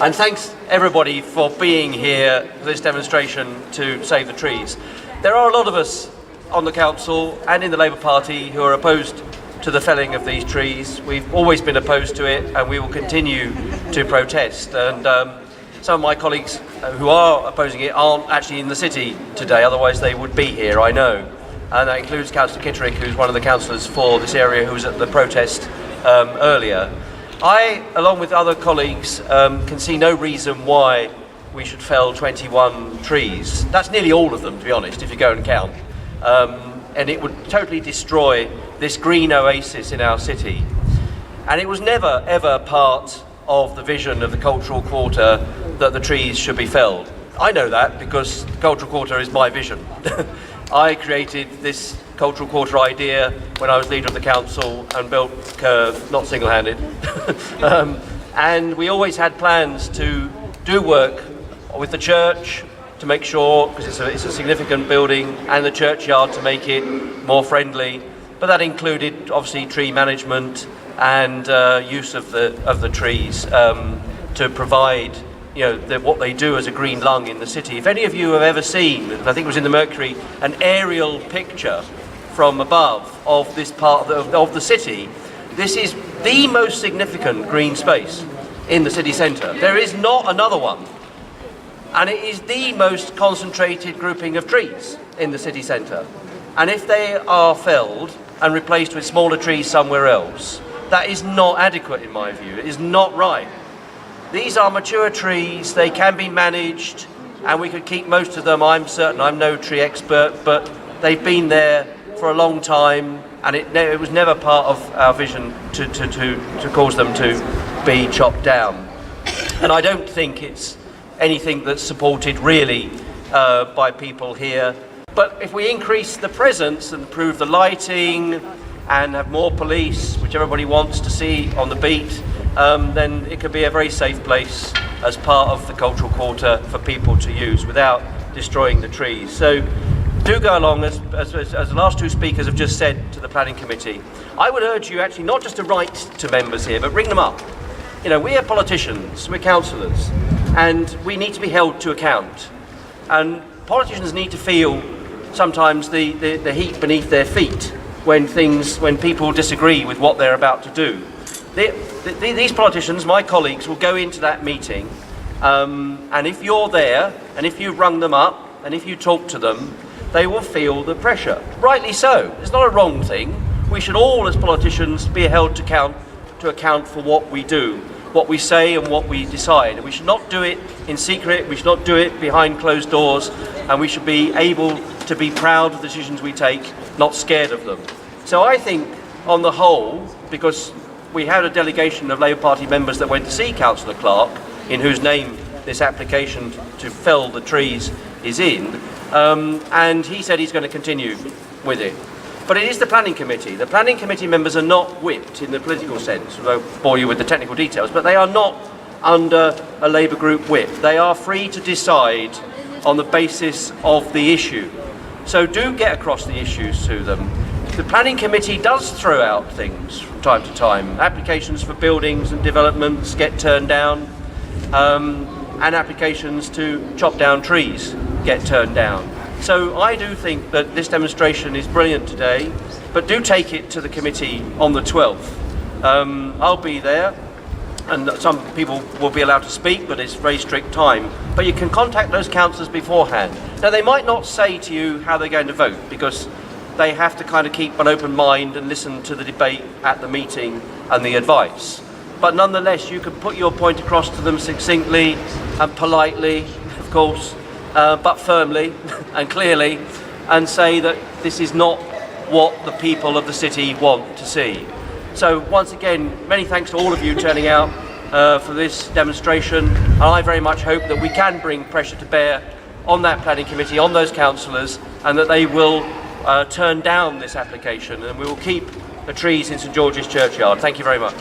And thanks everybody for being here for this demonstration to save the trees. There are a lot of us on the council and in the Labour Party who are opposed to the felling of these trees. We've always been opposed to it and we will continue to protest. And some of my colleagues who are opposing it aren't actually in the city today, otherwise they would be here, I know. And that includes Councillor Kitterick, who's one of the councillors for this area who was at the protest earlier. I, along with other colleagues, can see no reason why we should fell 21 trees. That's nearly all of them, to be honest, if you go and count. And it would totally destroy this green oasis in our city. And it was never, ever part of the vision of the Cultural Quarter that the trees should be felled. I know that because the Cultural Quarter is my vision. I created this Cultural Quarter idea when I was leader of the council and built Curve, not single-handed. And we always had plans to do work with the church to make sure, because it's a significant building, and the churchyard to make it more friendly. But that included obviously tree management and use of the trees to provide what they do as a green lung in the city. If any of you have ever seen, I think it was in the Mercury, an aerial picture from above of this part of the city, this is the most significant green space in the city centre. There is not another one. And it is the most concentrated grouping of trees in the city centre. And if they are felled and replaced with smaller trees somewhere else, that is not adequate in my view. It is not right. These are mature trees, they can be managed, and we could keep most of them. I'm certain, I'm no tree expert, but they've been there for a long time, and it was never part of our vision to cause them to be chopped down. And I don't think it's anything that's supported really by people here. But if we increase the presence and improve the lighting and have more police, which everybody wants to see on the beat, then it could be a very safe place as part of the Cultural Quarter for people to use without destroying the trees. So do go along, as the last two speakers have just said to the Planning Committee. I would urge you actually not just to write to members here, but ring them up. We are politicians, we're councillors, and we need to be held to account. And politicians need to feel sometimes the heat beneath their feet when people disagree with what they're about to do. These politicians, my colleagues, will go into that meeting, and if you're there, and if you've rung them up, and if you talk to them, they will feel the pressure. Rightly so. It's not a wrong thing. We should all, as politicians, be held to account for what we do, what we say and what we decide. And we should not do it in secret, we should not do it behind closed doors, and we should be able to be proud of the decisions we take, not scared of them. So I think, on the whole, because we had a delegation of Labour Party members that went to see Councillor Clark, in whose name this application to fell the trees is in, and he said he's going to continue with it. But it is the Planning Committee. The Planning Committee members are not whipped in the political sense. I won't bore you with the technical details, but they are not under a Labour group whip. They are free to decide on the basis of the issue. So do get across the issues to them. The Planning Committee does throw out things from time to time. Applications for buildings and developments get turned down, and applications to chop down trees get turned down. So I do think that this demonstration is brilliant today, but do take it to the committee on the 12th. I'll be there, and some people will be allowed to speak, but it's very strict time. But you can contact those councillors beforehand. Now, they might not say to you how they're going to vote, because they have to kind of keep an open mind and listen to the debate at the meeting and the advice. But nonetheless, you can put your point across to them succinctly and politely, of course, but firmly and clearly, and say that this is not what the people of the city want to see. So once again, many thanks to all of you turning out for this demonstration, and I very much hope that we can bring pressure to bear on that Planning Committee, on those councillors, and that they will turn down this application, and we will keep the trees in St George's Churchyard. Thank you very much.